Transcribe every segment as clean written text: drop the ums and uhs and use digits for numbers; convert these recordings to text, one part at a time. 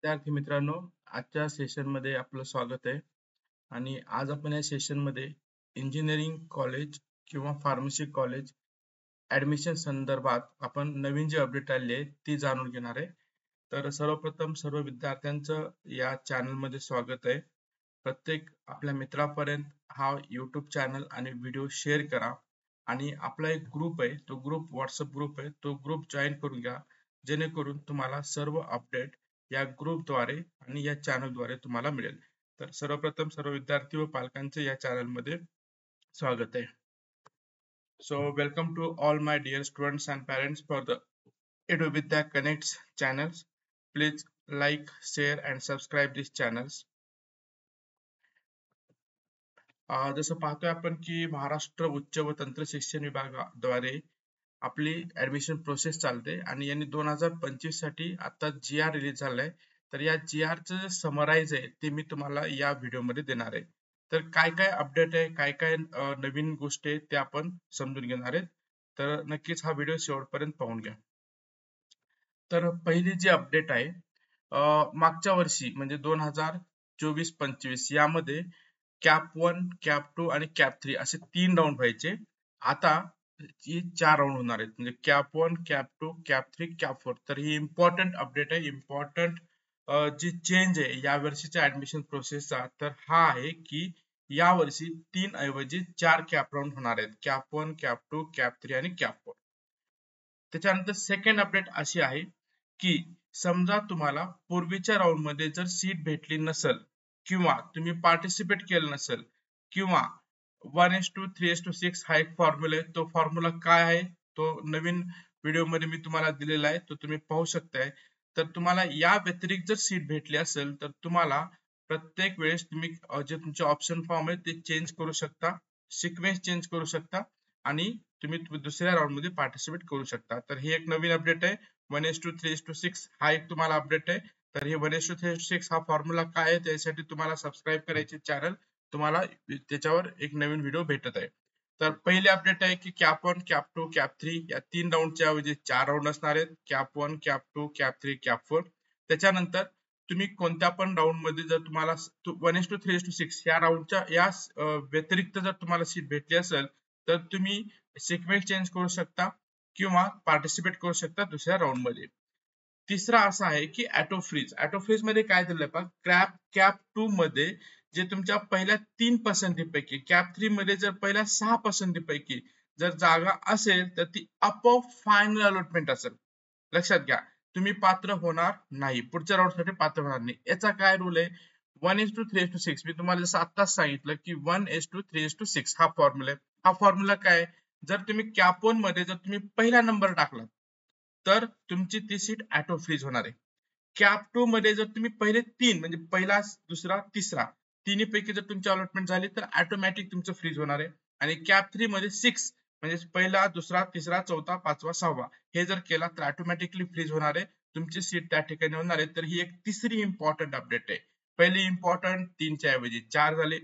विद्यार्थी मित्रांनो, आजच्या सेशनमध्ये आपलं स्वागत आहे. आणि आज आपण या सेशनमध्ये इंजिनिअरिंग कॉलेज किंवा फार्मसी कॉलेज ऍडमिशन संदर्भात आपण नवीन जे अपडेट आले आहे ती जाणून घेणार आहे. तर सर्वप्रथम सर्व विद्यार्थ्यांचं या चॅनलमध्ये स्वागत आहे. प्रत्येक आपल्या मित्रापर्यंत हा यूट्यूब चॅनल आणि व्हिडिओ शेअर करा. आणि आपला एक ग्रुप आहे, तो ग्रुप व्हॉट्सअप ग्रुप आहे, तो ग्रुप जॉईन करून घ्या, जेणेकरून तुम्हाला सर्व अपडेट या ग्रुपद्वारे आणि या चॅनलद्वारे तुम्हाला मिळेल. तर सर्वप्रथम सर्व विद्यार्थी व पालकांचे या चॅनलमध्ये स्वागत आहे. So welcome to all my dear students and parents for the EduVidya Connects channels. Please like, share and subscribe these channels. जसं पाहतोय आपण की महाराष्ट्र उच्च व तंत्र शिक्षण विभागाद्वारे आपली ऍडमिशन प्रोसेस चालते आणि यांनी 2025 साठी आता GR रिलीज झालाय. तर या GR चं जे समराइज आहे ते मी तुम्हाला या व्हिडिओ मध्ये देणार आहे. तर काय काय अपडेट आहे, काय काय नवीन गोष्टी आहेत ते आपण समजून घेणार आहेत. तर नक्कीच हा व्हिडिओ शेवटपर्यंत पाहून घ्या. तर पहिली जी अपडेट आहे, मागच्या वर्षी म्हणजे 2024-25 यामध्ये कॅप 1, कॅप 2 आणि कॅप 3 असे 3 राऊंड व्हायचे. आता ही 4 राऊंड होणार आहेत, म्हणजे कॅप 1, कॅप 2, कॅप 3, कॅप 4. तर ही इम्पॉर्टंट अपडेट आहे, इम्पॉर्टंट जी चेंज आहे या वर्षीच्या ऍडमिशन प्रोसेसचा. तर हा आहे की या वर्षी 3 ऐवजी 4 कॅप राऊंड होणार आहेत, कॅप 1, कॅप 2, कॅप 3 आणि कॅप 4. त्याच्यानंतर सेकंड अपडेट अशी आहे की समजा तुम्हाला पूर्वीच्या राऊंड मध्ये जर सीट भेटली नसेल किंवा तुम्ही पार्टिसिपेट केलं नसेल किंवा 1:3:6 हा एक फॉर्म्युला आहे, तो फॉर्म्युला काय आहे तो नवीन व्हिडिओ मध्ये मी तुम्हाला दिलेला आहे, तो तुम्ही पाहू शकताय. तर तुम्हाला या व्यतिरिक्त जर सीट भेटली असेल तर तुम्हाला प्रत्येक वेळेस तुम्ही जे तुमचे ऑप्शन फॉर्म आहे ते चेंज करू शकता, सिक्वेन्स चेंज करू शकता आणि तुम्ही दुसऱ्या राऊंड मध्ये पार्टिसिपेट करू शकता. तर ही एक नवीन अपडेट आहे. 1:3:6 हा एक तुम्हाला अपडेट आहे. तर हे 1:3:6 हा फॉर्म्युला काय आहे त्यासाठी तुम्हाला सबस्क्राईब करायचे चॅनल, तुम्हाला त्याच्यावर एक नवीन व्हिडिओ भेटत आहे. तर पहिले अपडेट आहे की कॅप 1, कॅप 2, कॅप 3 या 3 राऊंडच्या ऐवजी 4 राऊंड असणार आहेत, कॅप 1, कॅप 2, कॅप 3, कॅप 4. त्याच्यानंतर तुम्ही कोणत्या पण राऊंड मध्ये जर तुम्हाला 1:3:6 या राऊंडच्या या व्यतिरिक्त जर तुम्हाला सीट भेटली असेल तर तुम्ही सिक्वेन्स चेंज करू शकता किंवा पार्टिसिपेट करू शकता दुसऱ्या राऊंड मध्ये. तिसरा असा आहे की ऑटो फ्रीज. ऑटो फ्रीज मध्ये काय दिलंय पहा, कॅप 2 मध्ये जे तुमच्या पहिल्या 3 पसंतीपैकी, कॅप 3 मध्ये जर पहिल्या 6 पसंतीपैकी जर जागा असेल तर ती आपोआप फायनल अलॉटमेंट असेल. लक्षात घ्या, तुम्ही पात्र होणार नाही, पुढच्या राऊंड साठी पात्र होणार नाही. याचा काय रूल आहे, 1:3:6. मी तुम्हाला जसं आत्ताच सांगितलं की 1:3:6 हा फॉर्म्युला आहे. हा फॉर्म्युला काय, जर तुम्ही कॅप 1 मध्ये जर तुम्ही पहिला नंबर टाकला तर तुमची ती सीट ऑटो फ्रीज होणार आहे. कॅप 2 मध्ये जर तुम्ही पहिले 3 म्हणजे पहिला, दुसरा, तिसरा तिन्ही पैकी जर तुमची अलॉटमेंट झाली तर ऑटोमॅटिक तुमचं फ्रीज होणार आहे. आणि कॅप 3 मध्ये 6 म्हणजे पहिला, दुसरा, तिसरा, चौथा, पाचवा, सहावा हे जर केला तर ऑटोमॅटिकली फ्रीज होणार आहे, तुमची सीट त्या ठिकाणी होणार आहे. तर ही एक तिसरी इम्पॉर्टंट अपडेट आहे. पहिली इम्पॉर्टंट 3 च्या ऐवजी 4 झाले.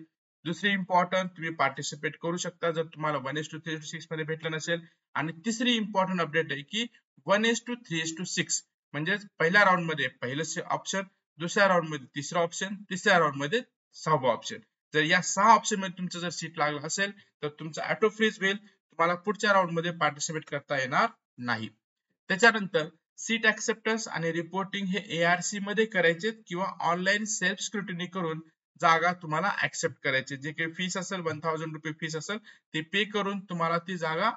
दुसरी इम्पॉर्टंट तुम्ही पार्टिसिपेट करू शकता जर तुम्हाला 1:3:6 मध्ये भेटलं नसेल. आणि तिसरी इम्पॉर्टंट अपडेट आहे की 1:3:6 म्हणजे पहिल्या राऊंड मध्ये पहिलं ऑप्शन, दुसऱ्या राऊंड मध्ये तिसरा ऑप्शन, तिसऱ्या राऊंड मध्ये सहावा ऑप्शन. जर या 6 ऑप्शन मध्ये तुमचं जर सीट लागलं असेल तर तुमचं ऑटो फ्रीज होईल, तुम्हाला पुढच्या राऊंड मध्ये पार्टिसिपेट करता येणार नाही. त्याच्यानंतर सीट ऍक्सेप्टन्स आणि रिपोर्टिंग हे ARC मध्ये करायचे किंवा ऑनलाईन सेल्फ स्क्रुटिनी करून जागा तुम्हाला ऍक्सेप्ट करायची. जे काही फीस असेल 1000 रुपये फीस असेल ते पे करून तुम्हाला ती जागा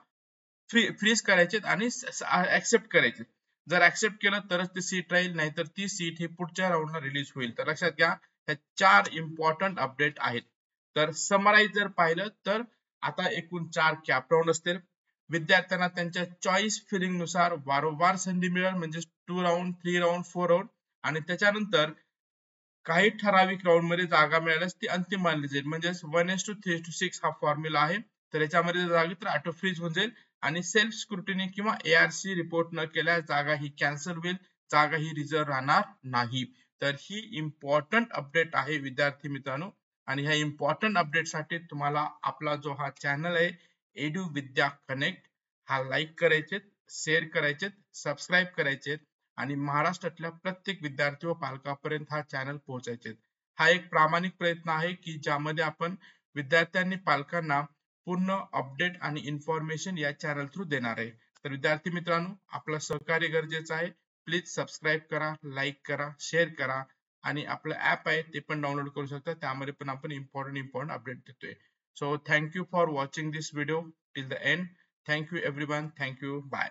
फ्रीज करायचे आणि ऍक्सेप्ट करायचे. जर ऍक्सेप्ट केलं तरच ती सीट राहील, नाहीतर ती सीट ही पुढच्या राऊंडला रिलीज होईल. तर लक्षात घ्या, ह्या 4 इम्पॉर्टंट अपडेट आहेत. तर समराइज जर पाहिलं तर आता एकूण 4 कॅप राऊंड असतील. विद्यार्थ्यांना त्यांच्या चॉईस फिलिंग नुसार वारंवार संधी मिळेल, म्हणजे 2 राऊंड, 3 राऊंड, 4 राऊंड. आणि त्याच्यानंतर काही ठराविक राऊंड मध्ये जागा मिळाल्यास ती अंतिम मानली जाईल. म्हणजे 1:3:6 हा फॉर्म्युला आहे. तर याच्यामध्ये जागी तर ऑटो फ्रीज होऊन जाईल आणि सेल्फ स्क्रुटिनी किंवा ARC रिपोर्ट न केल्यास जागा ही कॅन्सल होईल, जागा ही रिझर्व राहणार नाही. तर ही इम्पॉर्टंट अपडेट आहे विद्यार्थी मित्रांनो. आणि ह्या इम्पॉर्टंट अपडेट साठी तुम्हाला आपला जो हा चॅनल आहे एडू विद्या कनेक्ट हा लाईक करायचे, शेअर करायचे, सबस्क्राईब करायचे आणि महाराष्ट्रातल्या प्रत्येक विद्यार्थी व पालकापर्यंत हा चॅनल पोहोचायचे. हा एक प्रामाणिक प्रयत्न आहे की ज्यामध्ये आपण विद्यार्थ्यांनी पालकांना पूर्ण अपडेट आणि इन्फॉर्मेशन या चॅनल थ्रू देणार आहे. तर विद्यार्थी मित्रांनो, आपलं सहकार्य गरजेचं आहे. प्लीज सबस्क्राईब करा, लाईक करा, शेअर करा आणि आपलं ऍप आहे ते पण डाउनलोड करू शकता. त्यामध्ये पण आपण इम्पॉर्टंट अपडेट देतोय. So thank you for watching this video till the end. Thank you everyone. Thank you. Bye.